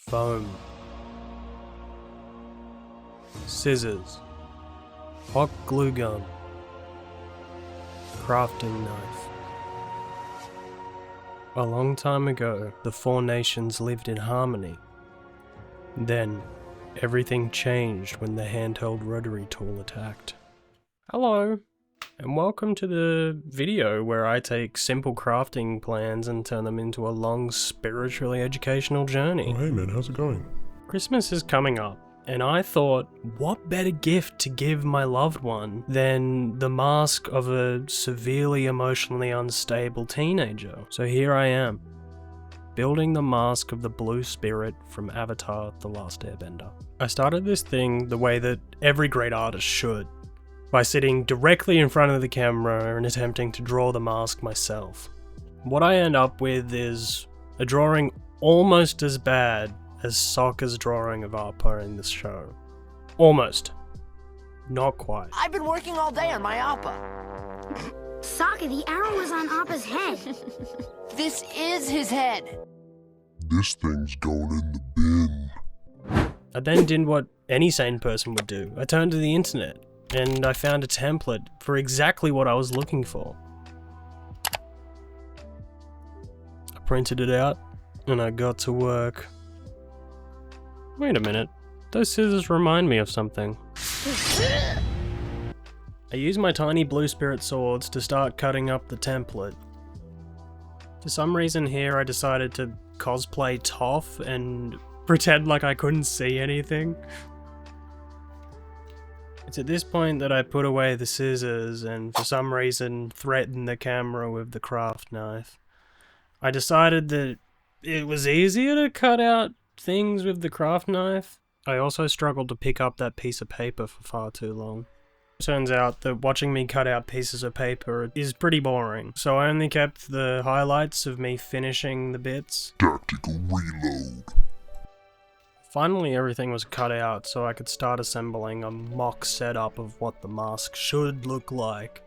Foam, scissors, hot glue gun, crafting knife. A long time ago, the four nations lived in harmony. Then, everything changed when the handheld rotary tool attacked. Hello, and welcome to the video where I take simple crafting plans and turn them into a long, spiritually educational journey. Oh hey man, how's it going? Christmas is coming up, and I thought, what better gift to give my loved one than the mask of a severely emotionally unstable teenager? So here I am, building the mask of the blue spirit from Avatar: The Last Airbender. I started this thing the way that every great artist should, by sitting directly in front of the camera and attempting to draw the mask myself. What I end up with is a drawing almost as bad as Sokka's drawing of Appa in this show. Almost. Not quite. I've been working all day on my Appa. Sokka, the arrow was on Appa's head. This is his head. This thing's going in the bin. I then did what any sane person would do. I turned to the internet, and I found a template for exactly what I was looking for. I printed it out, and I got to work. Wait a minute, those scissors remind me of something. I used my tiny blue spirit swords to start cutting up the template. For some reason here I decided to cosplay Toph and pretend like I couldn't see anything. It's at this point that I put away the scissors and for some reason threatened the camera with the craft knife. I decided that it was easier to cut out things with the craft knife. I also struggled to pick up that piece of paper for far too long. Turns out that watching me cut out pieces of paper is pretty boring, so I only kept the highlights of me finishing the bits. Tactical reload. Finally everything was cut out so I could start assembling a mock setup of what the mask should look like.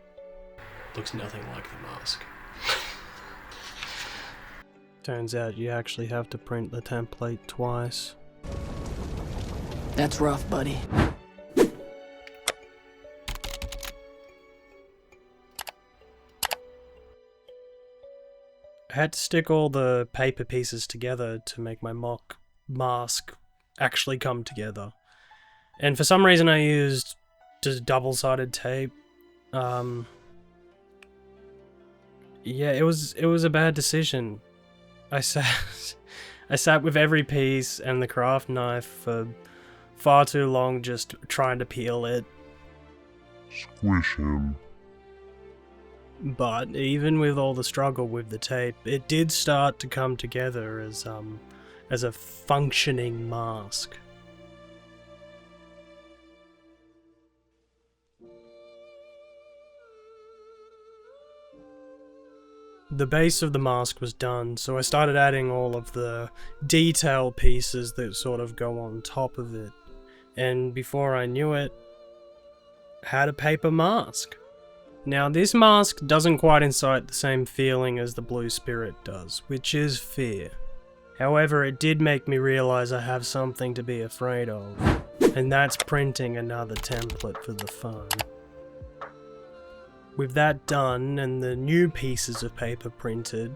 Looks nothing like the mask. Turns out you actually have to print the template twice. That's rough, buddy. I had to stick all the paper pieces together to make my mock mask actually come together. And for some reason I used just double-sided tape. Yeah, it was a bad decision. I sat with every piece and the craft knife for far too long just trying to peel it. Squish him. But even with all the struggle with the tape, it did start to come together as a functioning mask. The base of the mask was done, so I started adding all of the detail pieces that sort of go on top of it. And before I knew it, I had a paper mask. Now this mask doesn't quite incite the same feeling as the blue spirit does, which is fear. However, it did make me realize I have something to be afraid of, and that's printing another template for the phone. With that done and the new pieces of paper printed,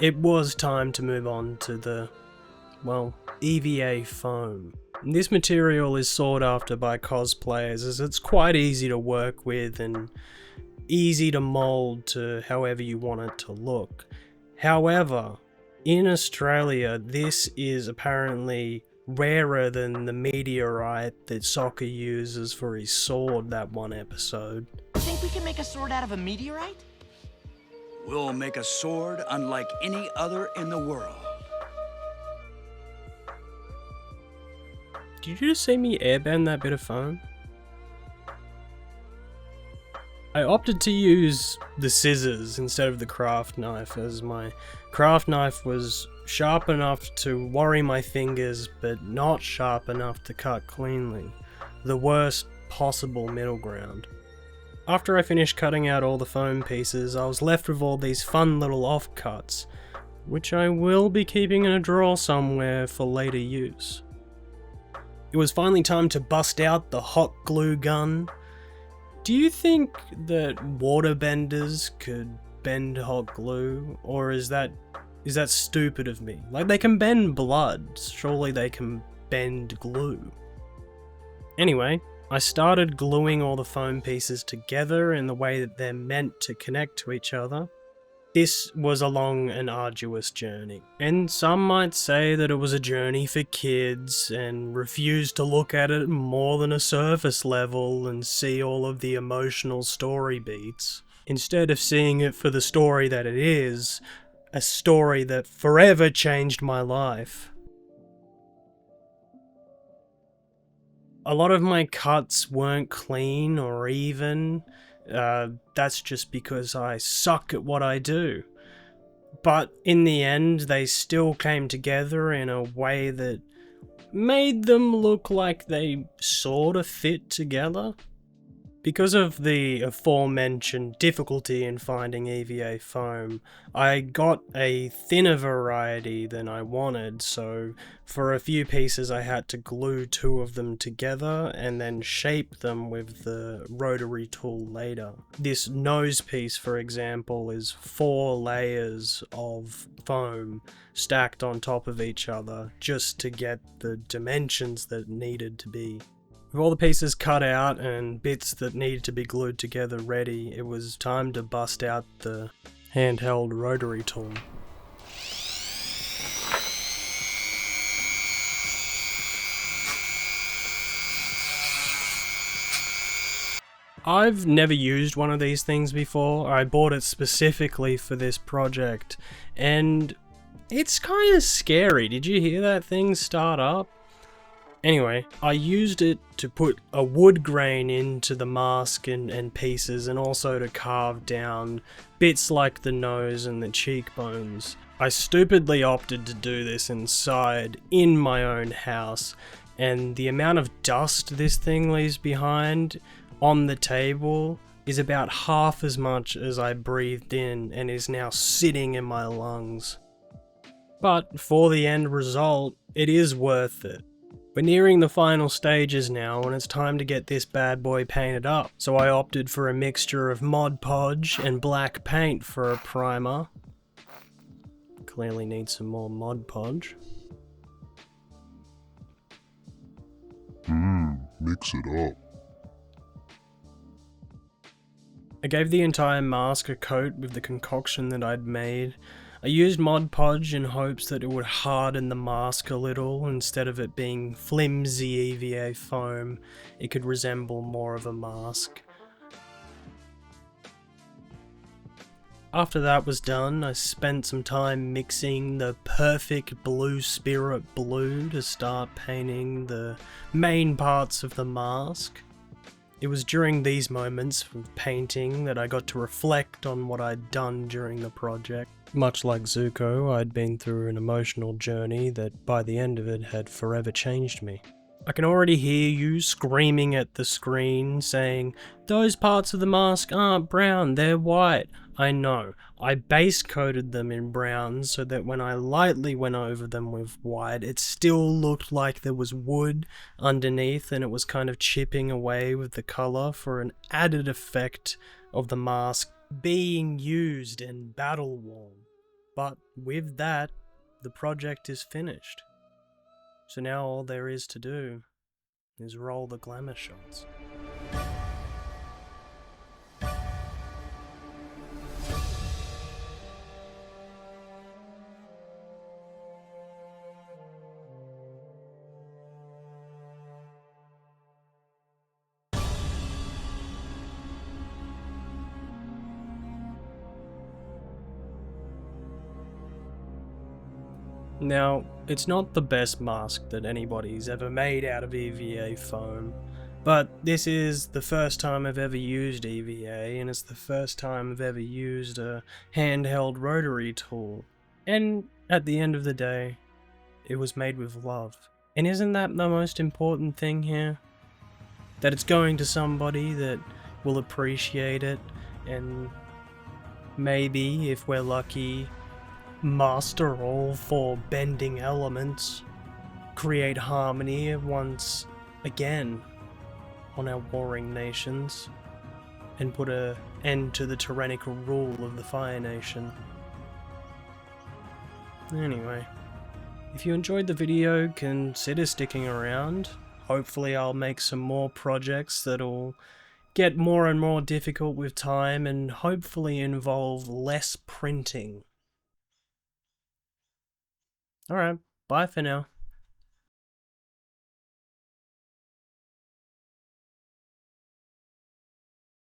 it was time to move on to the, well, EVA foam. This material is sought after by cosplayers as it's quite easy to work with and easy to mold to however you want it to look. However, in Australia, this is apparently rarer than the meteorite that Sokka uses for his sword that one episode. Think we can make a sword out of a meteorite? We'll make a sword unlike any other in the world. Did you just see me airbend that bit of foam? I opted to use the scissors instead of the craft knife, as my craft knife was sharp enough to worry my fingers, but not sharp enough to cut cleanly. The worst possible middle ground. After I finished cutting out all the foam pieces, I was left with all these fun little offcuts, which I will be keeping in a drawer somewhere for later use. It was finally time to bust out the hot glue gun. Do you think that waterbenders could bend hot glue, or is that stupid of me? Like, they can bend blood, surely they can bend glue. Anyway, I started gluing all the foam pieces together in the way that they're meant to connect to each other. This was a long and arduous journey, and some might say that it was a journey for kids and refuse to look at it more than a surface level and see all of the emotional story beats, instead of seeing it for the story that it is, a story that forever changed my life. A lot of my cuts weren't clean or even. That's just because I suck at what I do. But in the end, they still came together in a way that made them look like they sort of fit together. Because of the aforementioned difficulty in finding EVA foam, I got a thinner variety than I wanted, so for a few pieces I had to glue 2 of them together and then shape them with the rotary tool later. This nose piece, for example, is 4 layers of foam stacked on top of each other just to get the dimensions that needed to be. With all the pieces cut out and bits that needed to be glued together ready, it was time to bust out the handheld rotary tool. I've never used one of these things before. I bought it specifically for this project, and it's kind of scary. Did you hear that thing start up? Anyway, I used it to put a wood grain into the mask and pieces, and also to carve down bits like the nose and the cheekbones. I stupidly opted to do this inside, in my own house, and the amount of dust this thing leaves behind on the table is about half as much as I breathed in and is now sitting in my lungs. But for the end result, it is worth it. We're nearing the final stages now, and it's time to get this bad boy painted up. So I opted for a mixture of Mod Podge and black paint for a primer. Clearly need some more Mod Podge. Mix it up. I gave the entire mask a coat with the concoction that I'd made. I used Mod Podge in hopes that it would harden the mask a little. Instead of it being flimsy EVA foam, it could resemble more of a mask. After that was done, I spent some time mixing the perfect blue spirit blue to start painting the main parts of the mask. It was during these moments of painting that I got to reflect on what I'd done during the project. Much like Zuko, I'd been through an emotional journey that by the end of it had forever changed me. I can already hear you screaming at the screen saying, "Those parts of the mask aren't brown, they're white." I know, I base coated them in brown so that when I lightly went over them with white, it still looked like there was wood underneath and it was kind of chipping away with the colour for an added effect of the mask being used and battle worn. But with that, the project is finished. So now all there is to do is roll the glamour shots. Now, it's not the best mask that anybody's ever made out of EVA foam, but this is the first time I've ever used EVA, and it's the first time I've ever used a handheld rotary tool. And at the end of the day, it was made with love. And isn't that the most important thing here? That it's going to somebody that will appreciate it, and maybe, if we're lucky, master all four bending elements, create harmony once again on our warring nations, and put an end to the tyrannical rule of the Fire Nation. Anyway, if you enjoyed the video, consider sticking around. Hopefully I'll make some more projects that'll get more and more difficult with time and hopefully involve less printing. Alright, bye for now.